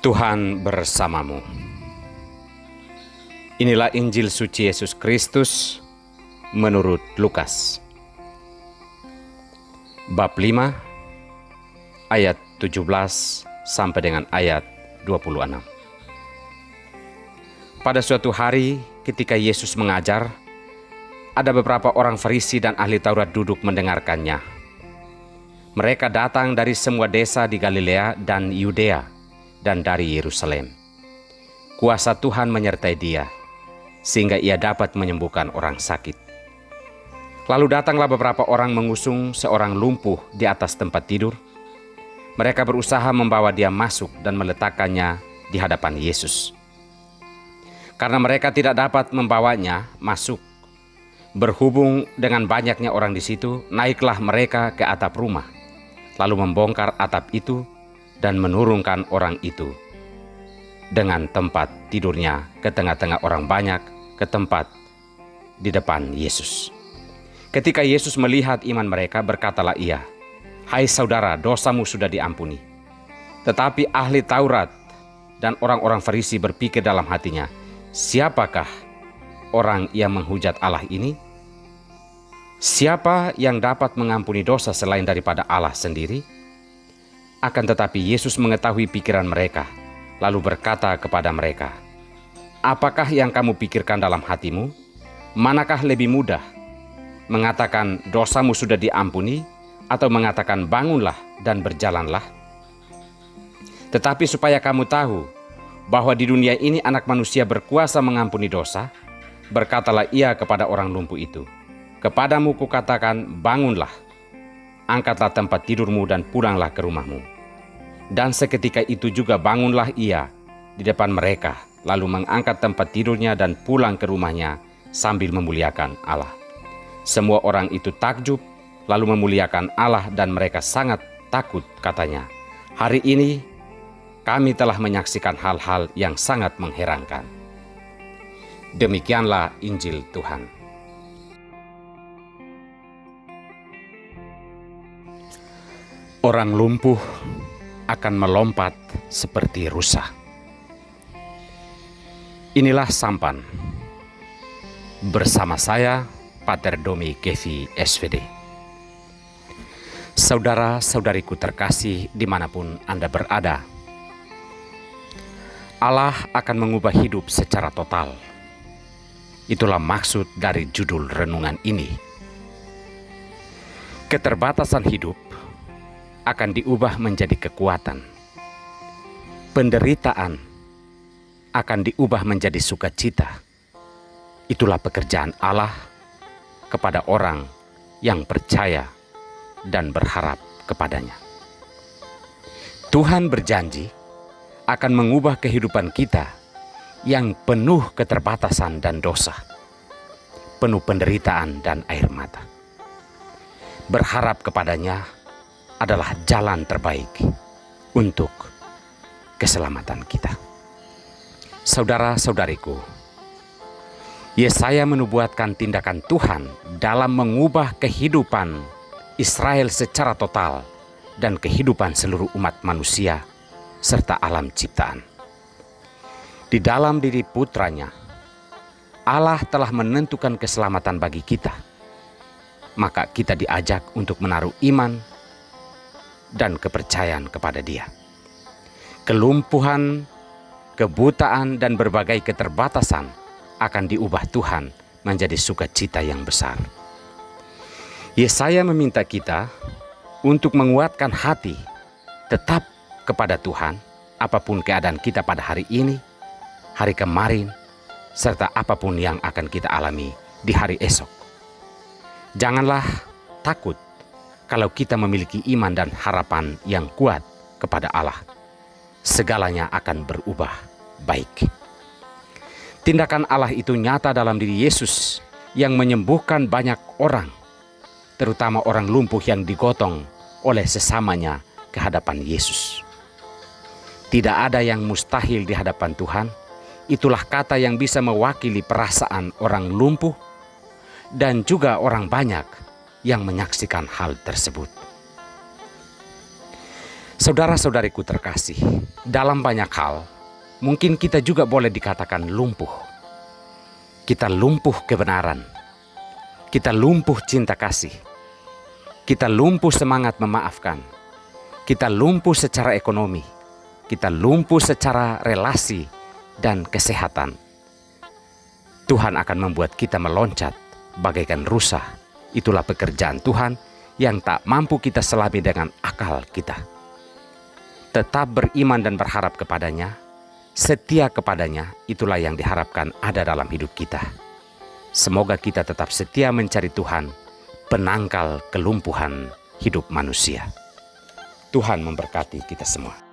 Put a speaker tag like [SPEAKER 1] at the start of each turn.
[SPEAKER 1] Tuhan bersamamu. Inilah Injil suci Yesus Kristus menurut Lukas. Bab 5 ayat 17 sampai dengan ayat 26. Pada suatu hari ketika Yesus mengajar, ada beberapa orang Farisi dan ahli Taurat duduk mendengarkannya. Mereka datang dari semua desa di Galilea dan Yudea dan dari Yerusalem. Kuasa Tuhan menyertai dia, sehingga ia dapat menyembuhkan orang sakit. Lalu datanglah beberapa orang mengusung seorang lumpuh di atas tempat tidur. Mereka berusaha membawa dia masuk dan meletakkannya di hadapan Yesus. Karena mereka tidak dapat membawanya masuk, berhubung dengan banyaknya orang di situ, naiklah mereka ke atap rumah, lalu membongkar atap itu dan menurunkan orang itu dengan tempat tidurnya ke tengah-tengah orang banyak, ke tempat di depan Yesus. Ketika Yesus melihat iman mereka, berkatalah ia, "Hai saudara, dosamu sudah diampuni." Tetapi ahli Taurat dan orang-orang Farisi berpikir dalam hatinya, "Siapakah orang yang menghujat Allah ini? Siapa yang dapat mengampuni dosa selain daripada Allah sendiri?" Akan tetapi Yesus mengetahui pikiran mereka, lalu berkata kepada mereka, "Apakah yang kamu pikirkan dalam hatimu? Manakah lebih mudah, mengatakan dosamu sudah diampuni, atau mengatakan bangunlah dan berjalanlah? Tetapi supaya kamu tahu bahwa di dunia ini anak manusia berkuasa mengampuni dosa, berkatalah ia kepada orang lumpuh itu, kepadamu kukatakan, bangunlah, angkatlah tempat tidurmu dan pulanglah ke rumahmu." Dan seketika itu juga bangunlah ia di depan mereka, lalu mengangkat tempat tidurnya dan pulang ke rumahnya sambil memuliakan Allah. Semua orang itu takjub, lalu memuliakan Allah, dan mereka sangat takut, katanya, "Hari ini kami telah menyaksikan hal-hal yang sangat mengherankan." Demikianlah Injil Tuhan. Orang lumpuh akan melompat seperti rusa. Inilah sampan. Bersama saya, Pater Domi Kevi SVD. Saudara-saudariku terkasih dimanapun Anda berada, Allah akan mengubah hidup secara total. Itulah maksud dari judul renungan ini. Keterbatasan hidup akan diubah menjadi kekuatan. Penderitaan akan diubah menjadi sukacita. Itulah pekerjaan Allah kepada orang yang percaya dan berharap kepadanya. Tuhan berjanji akan mengubah kehidupan kita yang penuh keterbatasan dan dosa, penuh penderitaan dan air mata. Berharap kepadanya adalah jalan terbaik untuk keselamatan kita. Saudara-saudariku, Yesaya menubuatkan tindakan Tuhan dalam mengubah kehidupan Israel secara total dan kehidupan seluruh umat manusia serta alam ciptaan. Di dalam diri putranya, Allah telah menentukan keselamatan bagi kita. Maka kita diajak untuk menaruh iman dan kepercayaan kepada Dia. Kelumpuhan, kebutaan, dan berbagai keterbatasan akan diubah Tuhan menjadi sukacita yang besar. Yesaya meminta kita untuk menguatkan hati tetap kepada Tuhan, apapun keadaan kita pada hari ini, hari kemarin, serta apapun yang akan kita alami di hari esok. Janganlah takut kalau kita memiliki iman dan harapan yang kuat kepada Allah. Segalanya akan berubah baik. Tindakan Allah itu nyata dalam diri Yesus yang menyembuhkan banyak orang, terutama orang lumpuh yang digotong oleh sesamanya ke hadapan Yesus. Tidak ada yang mustahil di hadapan Tuhan. Itulah kata yang bisa mewakili perasaan orang lumpuh dan juga orang banyak yang menyaksikan hal tersebut. Saudara-saudariku terkasih, dalam banyak hal, mungkin kita juga boleh dikatakan lumpuh. Kita lumpuh kebenaran. Kita lumpuh cinta kasih. Kita lumpuh semangat memaafkan. Kita lumpuh secara ekonomi. Kita lumpuh secara relasi dan kesehatan. Tuhan akan membuat kita meloncat bagaikan rusa. Itulah pekerjaan Tuhan yang tak mampu kita selami dengan akal kita. Tetap beriman dan berharap kepadanya, setia kepadanya, itulah yang diharapkan ada dalam hidup kita. Semoga kita tetap setia mencari Tuhan, penangkal kelumpuhan hidup manusia. Tuhan memberkati kita semua.